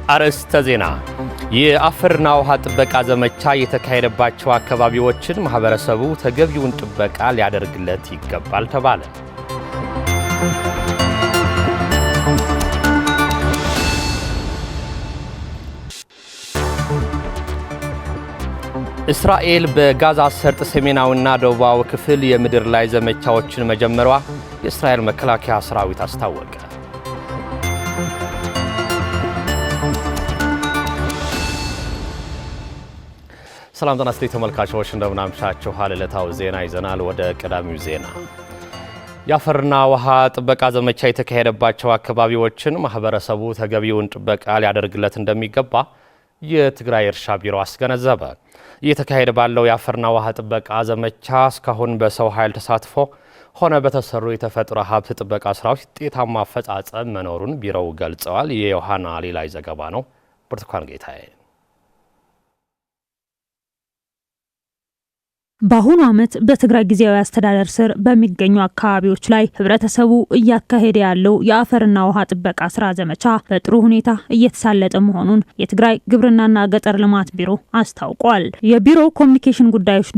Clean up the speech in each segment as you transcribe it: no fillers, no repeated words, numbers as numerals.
አርዕስተ ዜና የአፈርና ውሃ ጥበቃ ዘመቻ የተካሄደባቸው አካባቢዎችን ማህበረሰቡ ተገቢውን ጥበቃ ሊያደርግለት ይገባል ተባለ። እስራኤል በጋዛ ሰርጥ ሰሜናዊና ደቡባዊ ክፍል የምድር ላይ ዘመቻዎችን መጀመሯ የእስራኤል መከላከያ ሰራዊት አስታወቀ። ሰላም ጤና ይስጥልኝ ተመልካቾች እንደምን አምሻችኋል። ዕለታዊ ዜና ይዘናል። ወደ ቀዳሚው ዜና የአፈርና ውሃ ጥበቃ ዘመቻ የተካሄደባቸው አካባቢዎችን ማህበረሰቡ ተገቢውን ጥበቃ ሊያደርግለት እንደሚገባ የትግራይ እርሻ ቢሮ አስገነዘበ። እየተካሄደ ባለው የአፈርና ውሃ ጥበቃ ዘመቻ እስካሁን በሰው ኃይል ተሳትፎ ሆነ በተሰሩ የተፈጥሮ ሀብት ጥበቃ ስራዎች ውጤታማ አፈጻጸም መኖሩን ቢሮው ገልጸዋል። የዮሐና ሌላይ ዘገባ ነው። ብርቱካን ጌታዬ በአሁኑ ዓመት በትግራይ ጊዜያዊ አስተዳደር ስር በሚገኙ አካባቢዎች ላይ ህብረተሰቡ እያካሄደ ያለው የአፈርና ውሃ ጥበቃ ስራ ዘመቻ በጥሩ ሁኔታ እየተሳለጠ መሆኑን የትግራይ ግብርናና ገጠር ልማት ቢሮ አስታውቋል። የቢሮው ኮሚኒኬሽን ጉዳዮች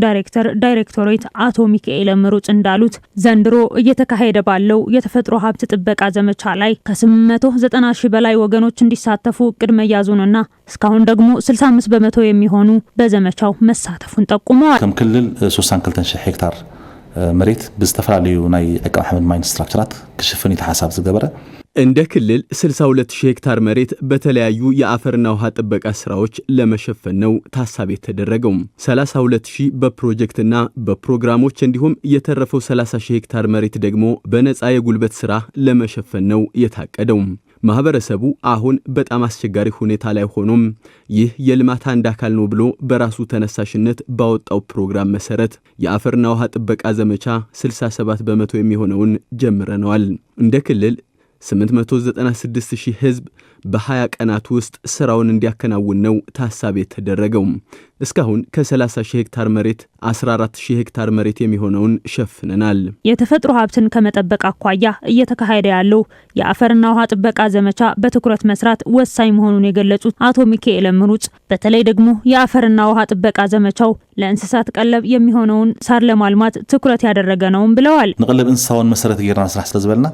ዳይሬክቶሬት አቶ ሚካኤል ምሩጽ እንዳሉት ዘንድሮ እየተካሄደ ባለው የተፈጥሮ ሀብት ጥበቃ ዘመቻ ላይ ከ890 ሺህ በላይ ወገኖች እንዲሳተፉ እቅድ መያዙንና እስካሁን ደግሞ 65 በመቶ የሚሆኑ በዘመቻው መሳተፉን ጠቁመዋል። 32,000 ሄክታር መሬት በስተፈላልዩ ናይ አቃም ሐመድ ማይን ስትራክቸራት ክሽፍን የተሐሳብ ዝገበረ እንደ ክልል 62,000 ሄክታር መሬት በተለያዩ የአፈርና ውሃ ጥበቃ ስራዎች ለመሸፈን ነው ታሳቢ የተደረገው። 32,000 በፕሮጀክትና በፕሮግራሞች እንዲሁም የተረፈው 30,000 ሄክታር መሬት ደግሞ በነፃ የጉልበት ስራ ለመሸፈን ነው የታቀደው። ማህበረሰቡ አሁን በጣም አስቸጋሪ ሁኔታ ላይ ሆኖም ይህ የልማት አንድ አካል ነው ብሎ በራሱ ተነሳሽነት ባወጣው ፕሮግራም መሰረት የአፈርና ውሃ ጥበቃ ዘመቻ 67 በመቶ የሚሆነውን ጀምረናል። እንደ ክልል 896,000 ህዝብ በ20 ቀናት ውስጥ ስራውን እንዲያከናውን ነው ታሳቢ የተደረገው። እስካሁን ከ30,000 ሄክታር መሬት 14,000 ሄክታር መሬት የሚሆነውን ሸፍነናል። የተፈጥሮ ሀብትን ከመጠበቅ አኳያ እየተካሄደ ያለው የአፈርና ውሃ ጥበቃ ዘመቻ በትኩረት መስራት ወሳኝ መሆኑን የገለጹት አቶ ሚካኤል ምሩጽ በተለይ ደግሞ የአፈርና ውሃ ጥበቃ ዘመቻው ለእንስሳት ቀለብ የሚሆነውን ሳር ለማልማት ትኩረት ያደረገ ነውም ብለዋል። ንቀለብ እንስሳውን መሰረት እየራና ስራ ስለዝበልና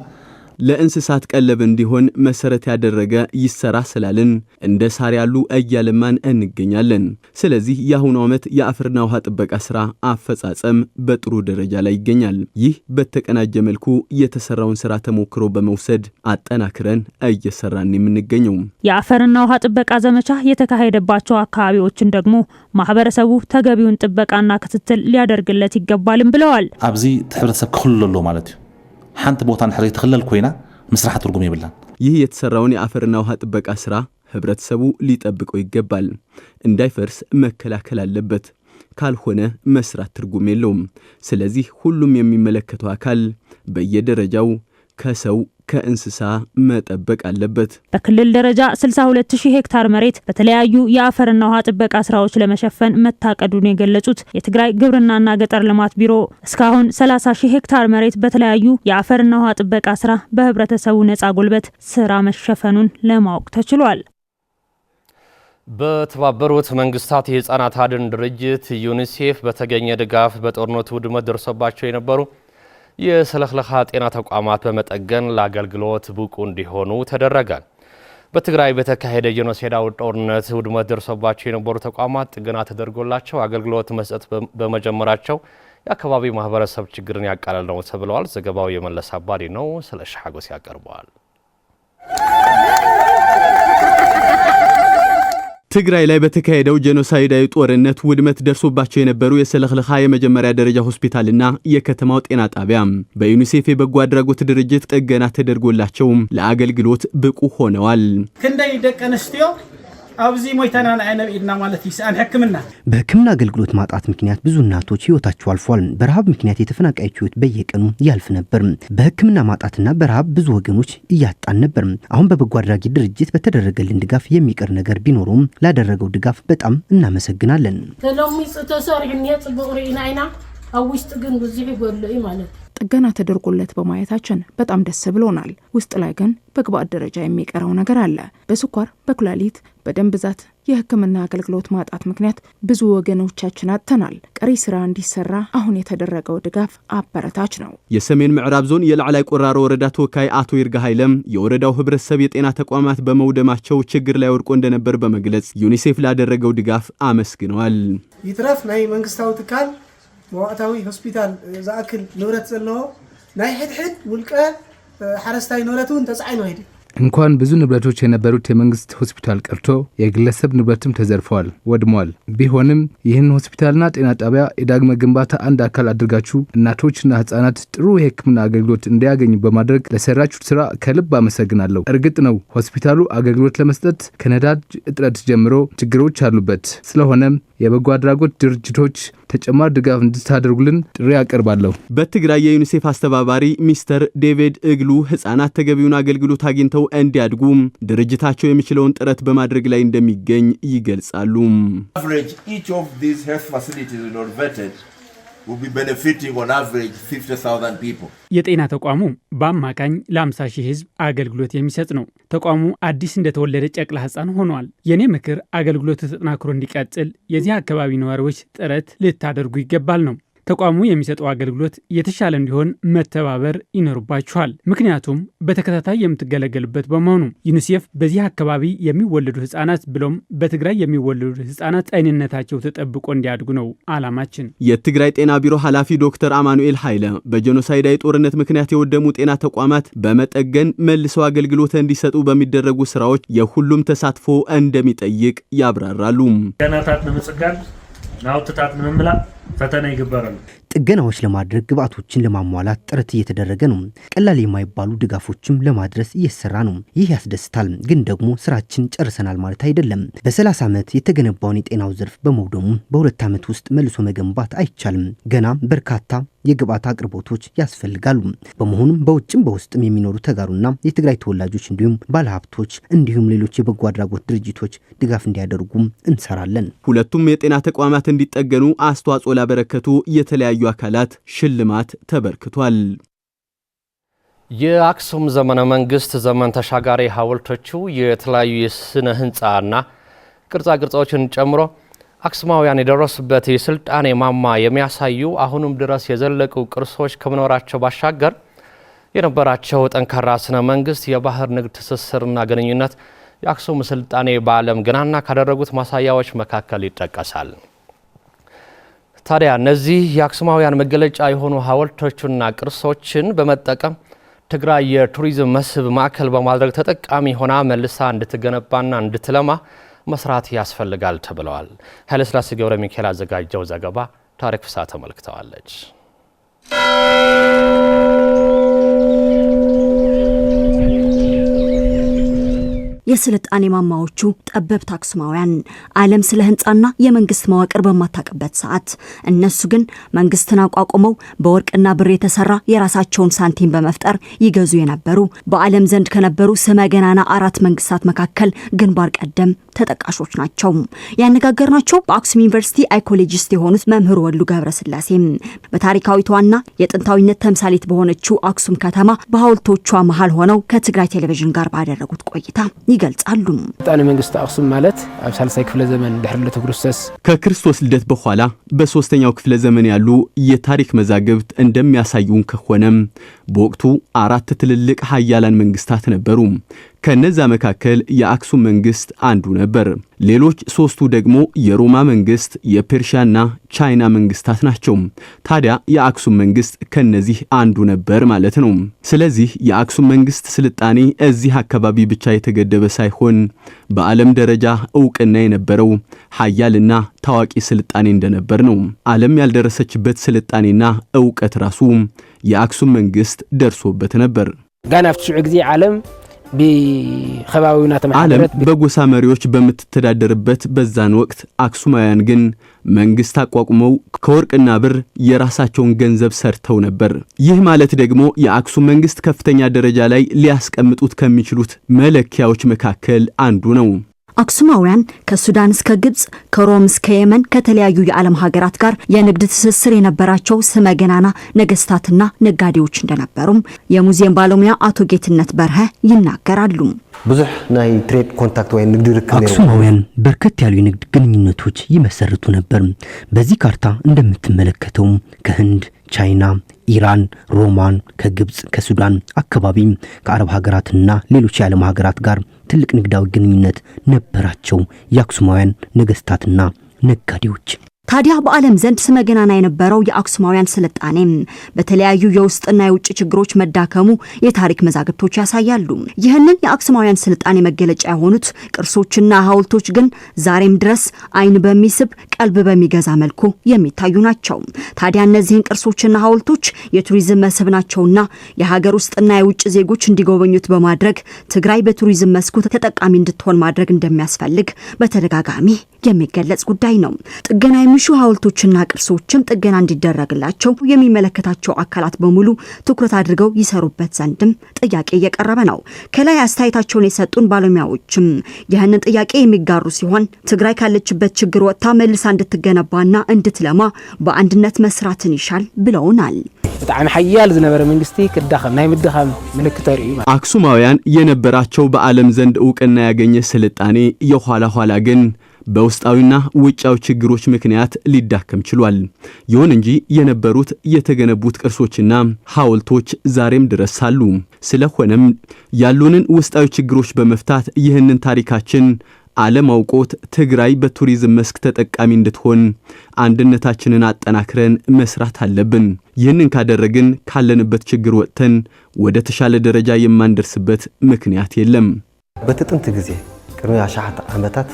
ለእንስሳት ቀለብ እንዲሆን መሰረት ያደረገ ይሰራ ስላልን እንደ ሳር ያሉ እያለማን እንገኛለን። ስለዚህ የአሁኑ ዓመት የአፈርና ውሃ ጥበቃ ስራ አፈጻጸም በጥሩ ደረጃ ላይ ይገኛል። ይህ በተቀናጀ መልኩ የተሰራውን ስራ ተሞክሮ በመውሰድ አጠናክረን እየሰራን የምንገኘው። የአፈርና ውሃ ጥበቃ ዘመቻ የተካሄደባቸው አካባቢዎችን ደግሞ ማህበረሰቡ ተገቢውን ጥበቃና ክትትል ሊያደርግለት ይገባልም ብለዋል። አብዚ ህብረተሰብ ክልሎ ማለት ነው ሓንቲ ቦታን ሕሪ ተخلل ኮይና መስራሕ ትርጉም ይብላል። ይህ የተሰራውን የአፈርና ውሃ ጥበቃ ስራ ህብረተሰቡ ሊጠብቀው ይገባል። እንዳይፈርስ መከላከል አለበት። ካልሆነ መስራት ትርጉም የለውም። ስለዚህ ሁሉም የሚመለከተው አካል በየደረጃው ከሰው ከእንስሳ መጠበቅ አለበት። በክልል ደረጃ 62,000 ሄክታር መሬት በተለያዩ የአፈርና ውሃ ጥበቃ ስራዎች ለመሸፈን መታቀዱን የገለጹት የትግራይ ግብርናና ገጠር ልማት ቢሮ እስካሁን 30,000 ሄክታር መሬት በተለያዩ የአፈርና ውሃ ጥበቃ ስራ በህብረተሰቡ ነፃ ጉልበት ስራ መሸፈኑን ለማወቅ ተችሏል። በተባበሩት መንግስታት የህፃናት አድን ድርጅት ዩኒሴፍ በተገኘ ድጋፍ በጦርነቱ ውድመት ደርሶባቸው የነበሩ የሰለክለካ ጤና ተቋማት በመጠገን ለአገልግሎት ብቁ እንዲሆኑ ተደረገ። በትግራይ በተካሄደ ጄኖሳይዳዊ ጦርነት ውድመት ደርሶባቸው የነበሩ ተቋማት ጥገና ተደርጎላቸው አገልግሎት መስጠት በመጀመራቸው የአካባቢ ማህበረሰብ ችግርን ያቃለለ ነው ተብለዋል። ዘገባው የመለስ አባዲ ነው። ስለሺ ሐጎስ ያቀርበዋል። ትግራይ ላይ በተካሄደው ጄኖሳይዳዊ ጦርነት ውድመት ደርሶባቸው የነበሩ የሰለክለካ የመጀመሪያ ደረጃ ሆስፒታልና የከተማው ጤና ጣቢያ በዩኒሴፍ የበጎ አድራጎት ድርጅት ጥገና ተደርጎላቸው ለአገልግሎት ብቁ ሆነዋል። ክንደይ ደቀንስትዮ አብዚ ሞይተናን አይነብ ኢድና ማለት ይሳን ህክምና በህክምና አገልግሎት ማጣት ምክንያት ብዙ እናቶች ህይወታቸው አልፏል። በረሃብ ምክንያት የተፈናቃዮች ህይወት በየቀኑ ያልፍ ነበር። በህክምና ማጣትና በረሃብ ብዙ ወገኖች እያጣን ነበር። አሁን በበጎ አድራጊ ድርጅት በተደረገልን ድጋፍ የሚቀር ነገር ቢኖርም ላደረገው ድጋፍ በጣም እናመሰግናለን። ተለሚጽ ተሰርሕን የጽብቅ ሪኢናይና አውስጥ ግን ብዙ ይጎልይ ማለት ጥገና ተደርጎለት በማየታችን በጣም ደስ ብሎናል። ውስጥ ላይ ግን በግብአት ደረጃ የሚቀረው ነገር አለ። በስኳር፣ በኩላሊት፣ በደም ብዛት የሕክምና አገልግሎት ማጣት ምክንያት ብዙ ወገኖቻችን አጥተናል። ቀሪ ስራ እንዲሰራ አሁን የተደረገው ድጋፍ አበረታች ነው። የሰሜን ምዕራብ ዞን የላዕላይ ቆራሮ ወረዳ ተወካይ አቶ ይርጋ ኃይለም የወረዳው ህብረተሰብ የጤና ተቋማት በመውደማቸው ችግር ላይ ወድቆ እንደነበር በመግለጽ ዩኒሴፍ ላደረገው ድጋፍ አመስግነዋል። ይትረፍ ናይ መንግስታዊ ትካል መዋዕታዊ ሆስፒታል ዝኣክል ንብረት ዘለዎ ናይ ሕድሕድ ውልቀ ሓረስታይ ንብረቱን ተጻዒኑ ሄደ። እንኳን ብዙ ንብረቶች የነበሩት የመንግስት ሆስፒታል ቀርቶ የግለሰብ ንብረትም ተዘርፈዋል፣ ወድሟል። ቢሆንም ይህን ሆስፒታልና ጤና ጣቢያ የዳግመ ግንባታ አንድ አካል አድርጋችሁ እናቶችና ህጻናት ጥሩ የሕክምና አገልግሎት እንዲያገኙ በማድረግ ለሰራችሁት ስራ ከልብ አመሰግናለሁ። እርግጥ ነው ሆስፒታሉ አገልግሎት ለመስጠት ከነዳጅ እጥረት ጀምሮ ችግሮች አሉበት። ስለሆነም የበጎ አድራጎት ድርጅቶች ተጨማሪ ድጋፍ እንድታደርጉልን ጥሪ አቀርባለሁ። በትግራይ የዩኒሴፍ አስተባባሪ ሚስተር ዴቪድ እግሉ ህጻናት ተገቢውን አገልግሎት አግኝተው እንዲያድጉ ድርጅታቸው የሚችለውን ጥረት በማድረግ ላይ እንደሚገኝ ይገልጻሉ። የጤና ተቋሙ በአማካኝ ለ50,000 ህዝብ አገልግሎት የሚሰጥ ነው። ተቋሙ አዲስ እንደተወለደ ጨቅላ ህፃን ሆኗል። የኔ ምክር አገልግሎቱ ተጠናክሮ እንዲቀጥል የዚህ አካባቢ ነዋሪዎች ጥረት ልታደርጉ ይገባል ነው። ተቋሙ የሚሰጠው አገልግሎት የተሻለ እንዲሆን መተባበር ይኖርባችኋል። ምክንያቱም በተከታታይ የምትገለገልበት በመሆኑ ዩኒሴፍ በዚህ አካባቢ የሚወለዱ ህጻናት ብሎም በትግራይ የሚወለዱ ህጻናት ጤንነታቸው ተጠብቆ እንዲያድጉ ነው ዓላማችን። የትግራይ ጤና ቢሮ ኃላፊ ዶክተር አማኑኤል ኃይለ በጄኖሳይዳዊ ጦርነት ምክንያት የወደሙ ጤና ተቋማት በመጠገን መልሰው አገልግሎት እንዲሰጡ በሚደረጉ ስራዎች የሁሉም ተሳትፎ እንደሚጠይቅ ያብራራሉ። ገናታት ንምጽጋን ናውትታት ንምምላ ፈተና ይገበራል። ጥገናዎች ለማድረግ ግብአቶችን ለማሟላት ጥረት እየተደረገ ነው። ቀላል የማይባሉ ድጋፎችም ለማድረስ እየሰራ ነው። ይህ ያስደስታል። ግን ደግሞ ስራችን ጨርሰናል ማለት አይደለም። በ30 ዓመት የተገነባውን የጤናው ዘርፍ በመውደሙ በ2 ዓመት ውስጥ መልሶ መገንባት አይቻልም። ገና በርካታ የግብአት አቅርቦቶች ያስፈልጋሉ። በመሆኑም በውጭም በውስጥም የሚኖሩ ተጋሩና የትግራይ ተወላጆች እንዲሁም ባለሀብቶች እንዲሁም ሌሎች የበጎ አድራጎት ድርጅቶች ድጋፍ እንዲያደርጉም እንሰራለን። ሁለቱም የጤና ተቋማት እንዲጠገኑ አስተዋጽኦ ላበረከቱ የተለያዩ አካላት ሽልማት ተበርክቷል። የአክሱም ዘመነ መንግስት ዘመን ተሻጋሪ ሐውልቶቹ የተለያዩ የስነ ህንጻና ቅርጻ ቅርጾችን ጨምሮ አክሱማውያን የደረሱበት የስልጣኔ ማማ የሚያሳዩ አሁንም ድረስ የዘለቁ ቅርሶች ከመኖራቸው ባሻገር የነበራቸው ጠንካራ ስነ መንግስት፣ የባህር ንግድ ትስስርና ግንኙነት የአክሱም ስልጣኔ በዓለም ገናና ካደረጉት ማሳያዎች መካከል ይጠቀሳል። ታዲያ እነዚህ የአክሱማውያን መገለጫ የሆኑ ሐውልቶችና ቅርሶችን በመጠቀም ትግራይ የቱሪዝም መስህብ ማዕከል በማድረግ ተጠቃሚ ሆና መልሳ እንድትገነባና እንድትለማ መስራት ያስፈልጋል ተብለዋል። ኃይለሥላሴ ገብረ ሚካኤል አዘጋጀው ዘገባ ታሪክ ፍሳ ተመልክተዋለች። የስልጣኔ ማማዎቹ ጠበብት አክሱማውያን ዓለም ስለ ህንጻና የመንግስት መዋቅር በማታቀበት ሰዓት እነሱ ግን መንግስትን አቋቁመው በወርቅና ብር የተሰራ የራሳቸውን ሳንቲም በመፍጠር ይገዙ የነበሩ በዓለም ዘንድ ከነበሩ ስመገናና 4 መንግስታት መካከል ግንባር ቀደም ተጠቃሾች ናቸው። ያነጋገርናቸው በአክሱም ዩኒቨርሲቲ ኢኮሎጂስት የሆኑት መምህር ወሉ ገብረስላሴ በታሪካዊቷና የጥንታዊነት ተምሳሌት በሆነችው አክሱም ከተማ በሐውልቶቿ መሃል ሆነው ከትግራይ ቴሌቪዥን ጋር ባደረጉት ቆይታ ይገልጻሉ። ስልጣኔ መንግስት አክሱም ማለት ኣብ 30 ክፍለ ዘመን ድሕሪ ልደተ ክርስቶስ ከክርስቶስ ልደት በኋላ በ3ኛው ክፍለ ዘመን ያሉ የታሪክ መዛግብት እንደሚያሳዩን ከሆነም በወቅቱ 4 ትልልቅ ኃያላን መንግስታት ነበሩ። ከነዛ መካከል የአክሱም መንግስት አንዱ ነበር። ሌሎች 3ቱ ደግሞ የሮማ መንግስት፣ የፐርሺያና ቻይና መንግስታት ናቸው። ታዲያ የአክሱም መንግስት ከነዚህ አንዱ ነበር ማለት ነው። ስለዚህ የአክሱም መንግስት ስልጣኔ እዚህ አካባቢ ብቻ የተገደበ ሳይሆን በዓለም ደረጃ ዕውቅና የነበረው ኃያልና ታዋቂ ስልጣኔ እንደነበር ነው። ዓለም ያልደረሰችበት ስልጣኔና ዕውቀት ራሱ የአክሱም መንግስት ደርሶበት ነበር። ጋና ፍትሹዕ ጊዜ ዓለም ዓለም በጎሳ መሪዎች በምትተዳደርበት በዛን ወቅት አክሱማውያን ግን መንግስት አቋቁመው ከወርቅና ብር የራሳቸውን ገንዘብ ሰርተው ነበር። ይህ ማለት ደግሞ የአክሱም መንግስት ከፍተኛ ደረጃ ላይ ሊያስቀምጡት ከሚችሉት መለኪያዎች መካከል አንዱ ነው። አክሱማውያን ከሱዳን እስከ ግብጽ ከሮም እስከ የመን ከተለያዩ የዓለም ሀገራት ጋር የንግድ ትስስር የነበራቸው ስመገናና ነገስታትና ነጋዴዎች እንደነበሩም የሙዚየም ባለሙያ አቶ ጌትነት በርሀ ይናገራሉ። ብዙህ ናይ ትሬድ ኮንታክት ወይ ንግድ ርክብ አክሱማውያን በርከት ያሉ የንግድ ግንኙነቶች ይመሰርቱ ነበር። በዚህ ካርታ እንደምትመለከተው ከህንድ፣ ቻይና፣ ኢራን፣ ሮማን፣ ከግብጽ፣ ከሱዳን አካባቢ ከአረብ ሀገራትና ሌሎች የዓለም ሀገራት ጋር ትልቅ ንግዳዊ ግንኙነት ነበራቸው የአክሱማውያን ነገስታትና ነጋዴዎች። ታዲያ በዓለም ዘንድ ስመገናና የነበረው የአክሱማውያን ስልጣኔ በተለያዩ የውስጥና የውጭ ችግሮች መዳከሙ የታሪክ መዛግብቶች ያሳያሉ። ይህንን የአክሱማውያን ስልጣኔ መገለጫ የሆኑት ቅርሶችና ሐውልቶች ግን ዛሬም ድረስ አይን በሚስብ ቀልብ በሚገዛ መልኩ የሚታዩ ናቸው። ታዲያ እነዚህን ቅርሶችና ሐውልቶች የቱሪዝም መስህብ ናቸውና የሀገር ውስጥና የውጭ ዜጎች እንዲጎበኙት በማድረግ ትግራይ በቱሪዝም መስኩ ተጠቃሚ እንድትሆን ማድረግ እንደሚያስፈልግ በተደጋጋሚ የሚገለጽ ጉዳይ ነው። ጥገና የሚሹ ሐውልቶችና ቅርሶችም ጥገና እንዲደረግላቸው የሚመለከታቸው አካላት በሙሉ ትኩረት አድርገው ይሰሩበት ዘንድም ጥያቄ እየቀረበ ነው። ከላይ አስተያየታቸውን የሰጡን ባለሙያዎችም ይህንን ጥያቄ የሚጋሩ ሲሆን ትግራይ ካለችበት ችግር ወጥታ መልሳ እንድትገነባና እንድትለማ በአንድነት መስራትን ይሻል ብለውናል። በጣም ኃያል ዝነበረ መንግስቲ ከዳኸም ናይ ምድኻም ምልክት አርኢ አክሱማውያን የነበራቸው በዓለም ዘንድ ዕውቅና ያገኘ ስልጣኔ የኋላ ኋላ ግን በውስጣዊና ውጫዊ ችግሮች ምክንያት ሊዳከም ችሏል። ይሁን እንጂ የነበሩት የተገነቡት ቅርሶችና ሐውልቶች ዛሬም ድረስ አሉ። ስለሆነም ያሉንን ውስጣዊ ችግሮች በመፍታት ይህንን ታሪካችን ዓለም አውቆት ትግራይ በቱሪዝም መስክ ተጠቃሚ እንድትሆን አንድነታችንን አጠናክረን መስራት አለብን። ይህንን ካደረግን ካለንበት ችግር ወጥተን ወደ ተሻለ ደረጃ የማንደርስበት ምክንያት የለም። በጥንት ጊዜ ቅድመ 10 ዓመታት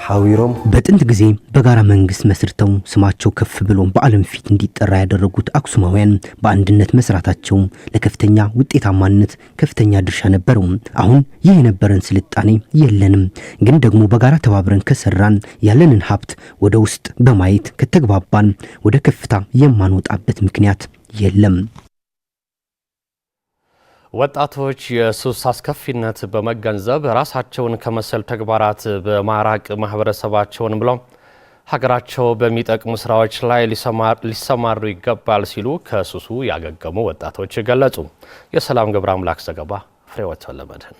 ሐዊሮም በጥንት ጊዜ በጋራ መንግስት መስርተው ስማቸው ከፍ ብሎ በዓለም ፊት እንዲጠራ ያደረጉት አክሱማውያን በአንድነት መስራታቸው ለከፍተኛ ውጤታማነት ከፍተኛ ድርሻ ነበረው። አሁን ይህ የነበረን ስልጣኔ የለንም፣ ግን ደግሞ በጋራ ተባብረን ከሰራን ያለንን ሀብት ወደ ውስጥ በማየት ከተግባባን ወደ ከፍታ የማንወጣበት ምክንያት የለም። ወጣቶች የሱስ አስከፊነት በመገንዘብ ራሳቸውን ከመሰል ተግባራት በማራቅ ማህበረሰባቸውን ብለው ሀገራቸው በሚጠቅሙ ስራዎች ላይ ሊሰማሩ ይገባል ሲሉ ከሱሱ ያገገሙ ወጣቶች ገለጹ። የሰላም ገብረ አምላክ ዘገባ ፍሬወት ወለመድህን።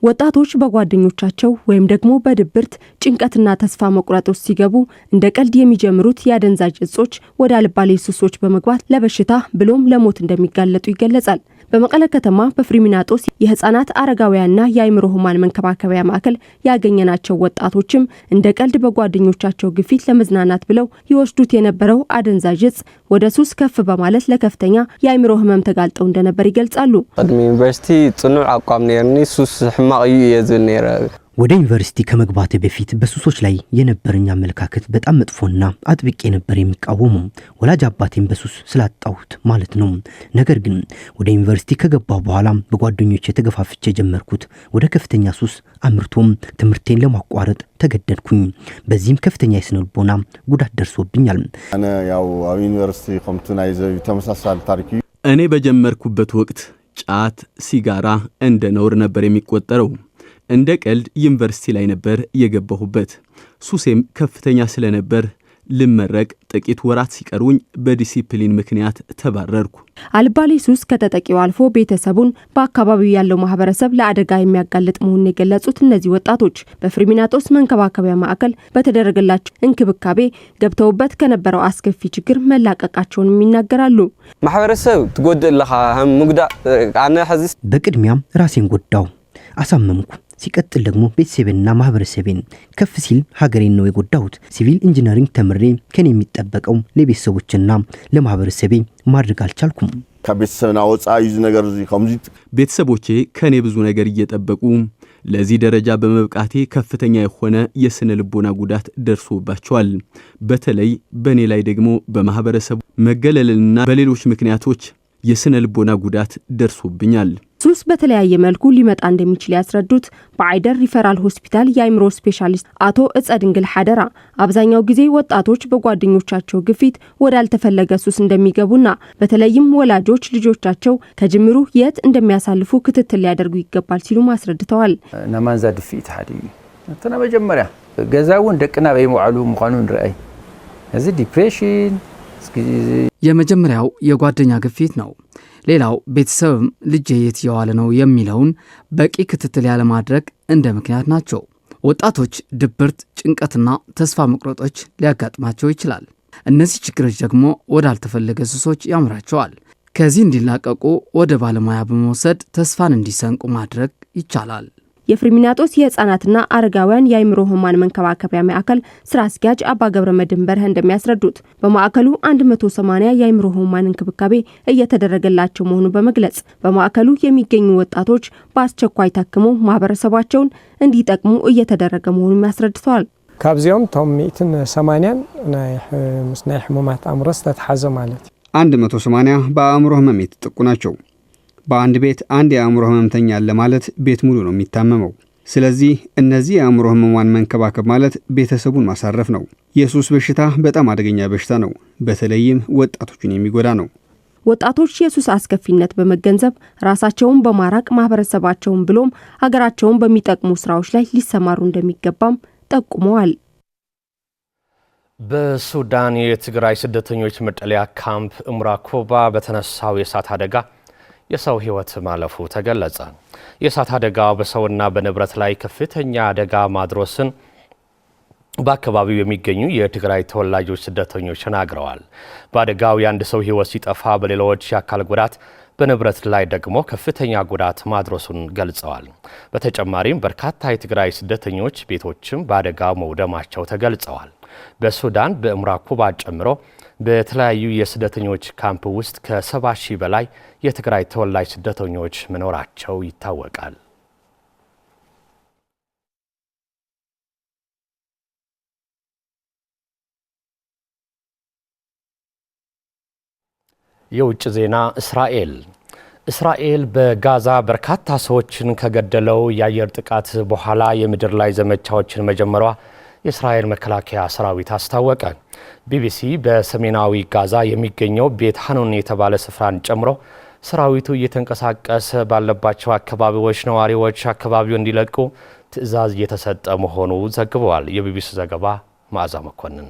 ወጣቶች በጓደኞቻቸው ወይም ደግሞ በድብርት ጭንቀትና ተስፋ መቁረጥ ውስጥ ሲገቡ እንደ ቀልድ የሚጀምሩት የአደንዛዥ እጾች ወደ አልባሌ ሱሶች በመግባት ለበሽታ ብሎም ለሞት እንደሚጋለጡ ይገለጻል። በመቀለ ከተማ በፍሪሚናጦስ የህፃናት አረጋውያንና የአይምሮ ህሙማን መንከባከቢያ ማዕከል ያገኘናቸው ወጣቶችም እንደ ቀልድ በጓደኞቻቸው ግፊት ለመዝናናት ብለው ይወስዱት የነበረው አደንዛዥ እጽ ወደ ሱስ ከፍ በማለት ለከፍተኛ የአይምሮ ህመም ተጋልጠው እንደነበር ይገልጻሉ። ቅድሚ ዩኒቨርሲቲ ጽኑዕ አቋም ነርኒ ሱስ ሕማቅ እዩ የዝል ነረ ወደ ዩኒቨርሲቲ ከመግባቴ በፊት በሱሶች ላይ የነበረኝ አመለካከት በጣም መጥፎና አጥብቄ ነበር የሚቃወሙ ወላጅ አባቴን በሱስ ስላጣሁት ማለት ነው። ነገር ግን ወደ ዩኒቨርሲቲ ከገባሁ በኋላ በጓደኞቼ ተገፋፍቼ ጀመርኩት ወደ ከፍተኛ ሱስ አምርቶም ትምህርቴን ለማቋረጥ ተገደድኩኝ። በዚህም ከፍተኛ የስነልቦና ጉዳት ደርሶብኛል። እኔ ያው ዩኒቨርሲቲ ኮምቱናይዘ ተመሳሳይ ታሪክ እኔ በጀመርኩበት ወቅት ጫት፣ ሲጋራ እንደ ነውር ነበር የሚቆጠረው። እንደ ቀልድ ዩኒቨርሲቲ ላይ ነበር የገባሁበት። ሱሴም ከፍተኛ ስለነበር ልመረቅ ጥቂት ወራት ሲቀሩኝ በዲሲፕሊን ምክንያት ተባረርኩ። አልባሌ ሱስ ከተጠቂው አልፎ ቤተሰቡን በአካባቢው ያለው ማህበረሰብ ለአደጋ የሚያጋልጥ መሆኑን የገለጹት እነዚህ ወጣቶች በፍሪሚናጦስ መንከባከቢያ ማዕከል በተደረገላቸው እንክብካቤ ገብተውበት ከነበረው አስከፊ ችግር መላቀቃቸውን ይናገራሉ። ማህበረሰብ ትጎድልኻ ሙግዳ አነ ሐዚስ በቅድሚያ ራሴን ጎዳው አሳመምኩ። ሲቀጥል ደግሞ ቤተሰቤንና ማህበረሰቤን ከፍ ሲል ሀገሬን ነው የጎዳሁት። ሲቪል ኢንጂነሪንግ ተምሬ ከኔ የሚጠበቀው ለቤተሰቦችና ለማህበረሰቤ ማድረግ አልቻልኩም። ከቤተሰብና ወጻ ይዙ ነገር እዚ ከምዚ ቤተሰቦቼ ከኔ ብዙ ነገር እየጠበቁ ለዚህ ደረጃ በመብቃቴ ከፍተኛ የሆነ የስነ ልቦና ጉዳት ደርሶባቸዋል። በተለይ በኔ ላይ ደግሞ በማህበረሰቡ መገለልና በሌሎች ምክንያቶች የስነ ልቦና ጉዳት ደርሶብኛል። ሱስ በተለያየ መልኩ ሊመጣ እንደሚችል ያስረዱት በአይደር ሪፈራል ሆስፒታል የአይምሮ ስፔሻሊስት አቶ እጸድንግል ሐደራ አብዛኛው ጊዜ ወጣቶች በጓደኞቻቸው ግፊት ወዳልተፈለገ ሱስ እንደሚገቡና በተለይም ወላጆች ልጆቻቸው ከጅምሩ የት እንደሚያሳልፉ ክትትል ሊያደርጉ ይገባል ሲሉ አስረድተዋል። ናማንዛ ድፊት ሐዲ እንተና መጀመሪያ ገዛውን ደቅና በይሙዓሉ ምዃኑን ራይ እዚ ዲፕሬሽን የመጀመሪያው የጓደኛ ግፊት ነው። ሌላው ቤተሰብም ልጄ የት የዋለ ነው የሚለውን በቂ ክትትል ያለ ማድረግ እንደ ምክንያት ናቸው። ወጣቶች ድብርት፣ ጭንቀትና ተስፋ መቁረጦች ሊያጋጥማቸው ይችላል። እነዚህ ችግሮች ደግሞ ወዳልተፈለገ ሱሶች ያምራቸዋል። ከዚህ እንዲላቀቁ ወደ ባለሙያ በመውሰድ ተስፋን እንዲሰንቁ ማድረግ ይቻላል። የፍሪሚናጦስ የህፃናትና አረጋውያን የአይምሮ ህሙማን መንከባከቢያ ማዕከል ስራ አስኪያጅ አባ ገብረ መድህን በርሀ እንደሚያስረዱት በማዕከሉ 180 የአይምሮ ህሙማን እንክብካቤ እየተደረገላቸው መሆኑን በመግለጽ በማዕከሉ የሚገኙ ወጣቶች በአስቸኳይ ታክመው ማህበረሰባቸውን እንዲጠቅሙ እየተደረገ መሆኑን ያስረድተዋል። ካብዚኦም ቶም 180 ናይ ምስናይ ህሙማት አእምሮ ተተሓዘ ማለት 180 በአእምሮ ህመም የተጠቁ ናቸው። በአንድ ቤት አንድ የአእምሮ ህመምተኛ አለ ማለት ቤት ሙሉ ነው የሚታመመው። ስለዚህ እነዚህ የአእምሮ ህሙማን መንከባከብ ማለት ቤተሰቡን ማሳረፍ ነው። የሱስ በሽታ በጣም አደገኛ በሽታ ነው። በተለይም ወጣቶችን የሚጎዳ ነው። ወጣቶች የሱስ አስከፊነት በመገንዘብ ራሳቸውን በማራቅ ማህበረሰባቸውን ብሎም ሀገራቸውን በሚጠቅሙ ስራዎች ላይ ሊሰማሩ እንደሚገባም ጠቁመዋል። በሱዳን የትግራይ ስደተኞች መጠለያ ካምፕ እምራኮባ በተነሳው የእሳት አደጋ የሰው ህይወት ማለፉ ተገለጸ። የእሳት አደጋው በሰውና በንብረት ላይ ከፍተኛ አደጋ ማድረሱን በአካባቢው የሚገኙ የትግራይ ተወላጆች ስደተኞች ተናግረዋል። በአደጋው የአንድ ሰው ህይወት ሲጠፋ በሌሎች የአካል ጉዳት በንብረት ላይ ደግሞ ከፍተኛ ጉዳት ማድረሱን ገልጸዋል። በተጨማሪም በርካታ የትግራይ ስደተኞች ቤቶችም በአደጋው መውደማቸው ተገልጸዋል። በሱዳን በእምራኮባ ጨምሮ በተለያዩ የስደተኞች ካምፕ ውስጥ ከ70 ሺህ በላይ የትግራይ ተወላጅ ስደተኞች መኖራቸው ይታወቃል። የውጭ ዜና። እስራኤል በጋዛ በርካታ ሰዎችን ከገደለው የአየር ጥቃት በኋላ የምድር ላይ ዘመቻዎችን መጀመሯ የእስራኤል መከላከያ ሰራዊት አስታወቀ። ቢቢሲ በሰሜናዊ ጋዛ የሚገኘው ቤት ሐኑን የተባለ ስፍራን ጨምሮ ሰራዊቱ እየተንቀሳቀሰ ባለባቸው አካባቢዎች ነዋሪዎች አካባቢውን እንዲለቁ ትዕዛዝ እየተሰጠ መሆኑ ዘግበዋል። የቢቢሲ ዘገባ መዓዛ መኮንን።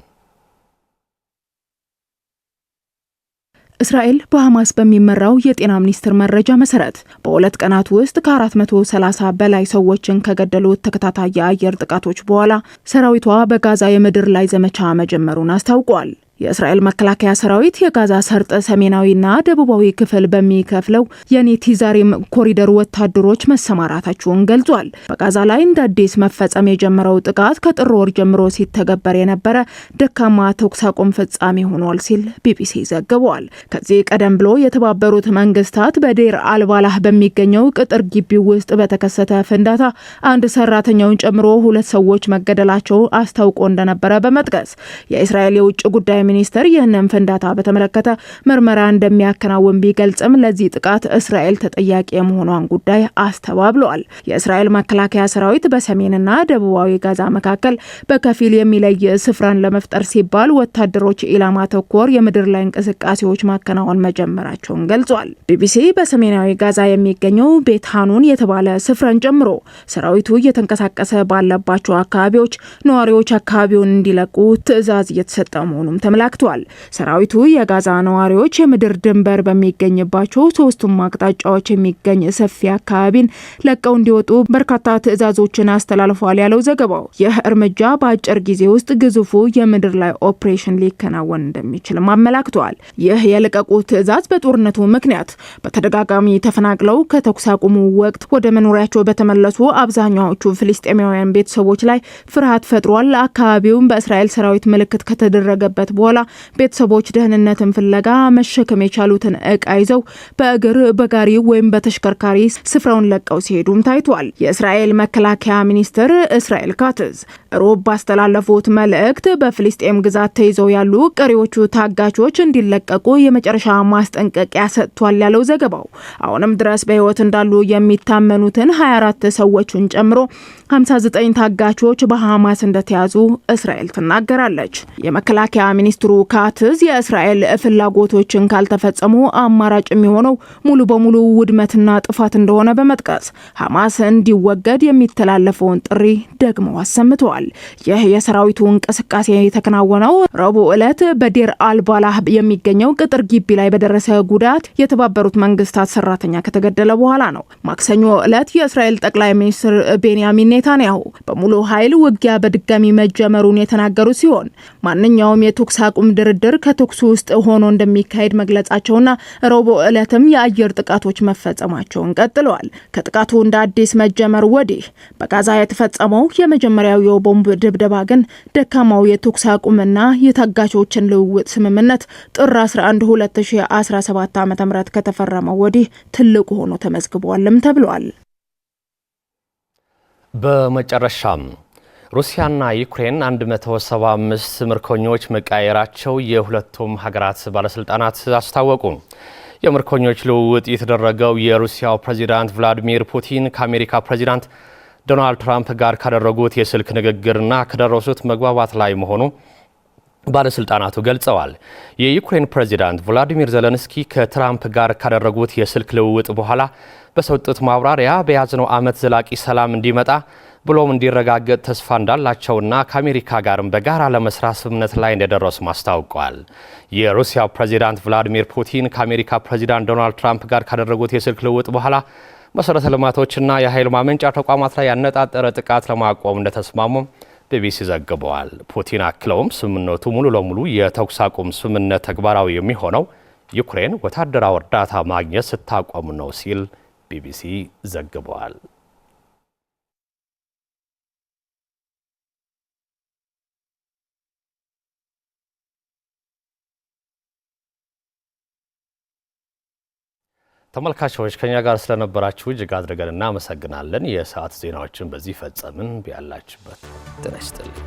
እስራኤል በሐማስ በሚመራው የጤና ሚኒስቴር መረጃ መሰረት በሁለት ቀናት ውስጥ ከ430 በላይ ሰዎችን ከገደሉት ተከታታይ የአየር ጥቃቶች በኋላ ሰራዊቷ በጋዛ የምድር ላይ ዘመቻ መጀመሩን አስታውቋል። የእስራኤል መከላከያ ሰራዊት የጋዛ ሰርጥ ሰሜናዊና ደቡባዊ ክፍል በሚከፍለው የኔቲዛሪም ኮሪደር ወታደሮች መሰማራታቸውን ገልጿል። በጋዛ ላይ እንደ አዲስ መፈጸም የጀመረው ጥቃት ከጥር ወር ጀምሮ ሲተገበር የነበረ ደካማ ተኩስ አቁም ፍጻሜ ሆኗል ሲል ቢቢሲ ዘግቧል። ከዚህ ቀደም ብሎ የተባበሩት መንግስታት በዴር አልባላህ በሚገኘው ቅጥር ግቢ ውስጥ በተከሰተ ፍንዳታ አንድ ሰራተኛውን ጨምሮ 2 ሰዎች መገደላቸው አስታውቆ እንደነበረ በመጥቀስ የእስራኤል የውጭ ጉዳይ ሚኒስተር ይህንን ፍንዳታ በተመለከተ ምርመራ እንደሚያከናውን ቢገልጽም ለዚህ ጥቃት እስራኤል ተጠያቂ የመሆኗን ጉዳይ አስተባብሏል። የእስራኤል መከላከያ ሰራዊት በሰሜንና ደቡባዊ ጋዛ መካከል በከፊል የሚለይ ስፍራን ለመፍጠር ሲባል ወታደሮች ኢላማ ተኮር የምድር ላይ እንቅስቃሴዎች ማከናወን መጀመራቸውን ገልጿል። ቢቢሲ በሰሜናዊ ጋዛ የሚገኘው ቤት ሐኑን የተባለ ስፍራን ጨምሮ ሰራዊቱ እየተንቀሳቀሰ ባለባቸው አካባቢዎች ነዋሪዎች አካባቢውን እንዲለቁ ትዕዛዝ እየተሰጠ መሆኑን ተመላክቷል። ሰራዊቱ የጋዛ ነዋሪዎች የምድር ድንበር በሚገኝባቸው 3ቱም አቅጣጫዎች የሚገኝ ሰፊ አካባቢን ለቀው እንዲወጡ በርካታ ትዕዛዞችን አስተላልፏል ያለው ዘገባው ይህ እርምጃ በአጭር ጊዜ ውስጥ ግዙፉ የምድር ላይ ኦፕሬሽን ሊከናወን እንደሚችልም አመላክቷል። ይህ የልቀቁ ትዕዛዝ በጦርነቱ ምክንያት በተደጋጋሚ ተፈናቅለው ከተኩስ አቁሙ ወቅት ወደ መኖሪያቸው በተመለሱ አብዛኛዎቹ ፍልስጤማውያን ቤተሰቦች ላይ ፍርሃት ፈጥሯል። አካባቢውን በእስራኤል ሰራዊት ምልክት ከተደረገበት በኋላ ቤተሰቦች ደህንነትን ፍለጋ መሸከም የቻሉትን ዕቃ ይዘው በእግር በጋሪ ወይም በተሽከርካሪ ስፍራውን ለቀው ሲሄዱም ታይቷል። የእስራኤል መከላከያ ሚኒስትር እስራኤል ካትዝ ሮብ ባስተላለፉት መልእክት በፍልስጤም ግዛት ተይዘው ያሉ ቀሪዎቹ ታጋቾች እንዲለቀቁ የመጨረሻ ማስጠንቀቂያ ሰጥቷል ያለው ዘገባው አሁንም ድረስ በህይወት እንዳሉ የሚታመኑትን 24 ሰዎችን ጨምሮ 59 ታጋቾች በሐማስ እንደተያዙ እስራኤል ትናገራለች። የመከላከያ ሚኒስትሩ ካትዝ የእስራኤል ፍላጎቶችን ካልተፈጸሙ አማራጭ የሚሆነው ሙሉ በሙሉ ውድመትና ጥፋት እንደሆነ በመጥቀስ ሐማስ እንዲወገድ የሚተላለፈውን ጥሪ ደግሞ አሰምተዋል። ይህ የሰራዊቱ እንቅስቃሴ የተከናወነው ረቡዕ ዕለት በዴር አልባላህ የሚገኘው ቅጥር ግቢ ላይ በደረሰ ጉዳት የተባበሩት መንግስታት ሰራተኛ ከተገደለ በኋላ ነው። ማክሰኞ ዕለት የእስራኤል ጠቅላይ ሚኒስትር ቤንያሚን ኔታንያሁ በሙሉ ኃይል ውጊያ በድጋሚ መጀመሩን የተናገሩ ሲሆን ማንኛውም የተኩስ አቁም ድርድር ከተኩስ ውስጥ ሆኖ እንደሚካሄድ መግለጻቸውና ረቡዕ ዕለትም የአየር ጥቃቶች መፈጸማቸውን ቀጥለዋል። ከጥቃቱ እንደ አዲስ መጀመር ወዲህ በጋዛ የተፈጸመው የመጀመሪያው የቦምብ ድብደባ ግን ደካማው የተኩስ አቁምና የታጋቾችን ልውውጥ ስምምነት ጥር 11 2017 ዓ.ም ከተፈረመው ወዲህ ትልቁ ሆኖ ተመዝግቧልም ተብሏል። በመጨረሻም ሩሲያና ዩክሬን 175 ምርኮኞች መቃየራቸው የሁለቱም ሀገራት ባለስልጣናት አስታወቁ። የምርኮኞች ልውውጥ የተደረገው የሩሲያው ፕሬዚዳንት ቭላዲሚር ፑቲን ከአሜሪካ ፕሬዚዳንት ዶናልድ ትራምፕ ጋር ካደረጉት የስልክ ንግግርና ከደረሱት መግባባት ላይ መሆኑ ባለስልጣናቱ ገልጸዋል። የዩክሬን ፕሬዚዳንት ቮሎዲሚር ዜሌንስኪ ከትራምፕ ጋር ካደረጉት የስልክ ልውውጥ በኋላ በሰጡት ማብራሪያ በያዝነው ዓመት ዘላቂ ሰላም እንዲመጣ ብሎም እንዲረጋገጥ ተስፋ እንዳላቸውና ከአሜሪካ ጋርም በጋራ ለመስራት ስምምነት ላይ እንደደረሱ አስታውቀዋል። የሩሲያው ፕሬዚዳንት ቭላዲሚር ፑቲን ከአሜሪካ ፕሬዚዳንት ዶናልድ ትራምፕ ጋር ካደረጉት የስልክ ልውውጥ በኋላ መሰረተ ልማቶችና የኃይል ማመንጫ ተቋማት ላይ ያነጣጠረ ጥቃት ለማቆም እንደተስማሙም ቢቢሲ ዘግበዋል። ፑቲን አክለውም ስምምነቱ ሙሉ ለሙሉ የተኩስ አቁም ስምምነት ተግባራዊ የሚሆነው ዩክሬን ወታደራዊ እርዳታ ማግኘት ስታቆም ነው ሲል ቢቢሲ ዘግበዋል። ተመልካቾች ከኛ ጋር ስለነበራችሁ እጅግ አድርገን እናመሰግናለን። የሰዓት ዜናዎችን በዚህ ፈጸምን። ቢያላችሁበት ጤና ይስጥልኝ።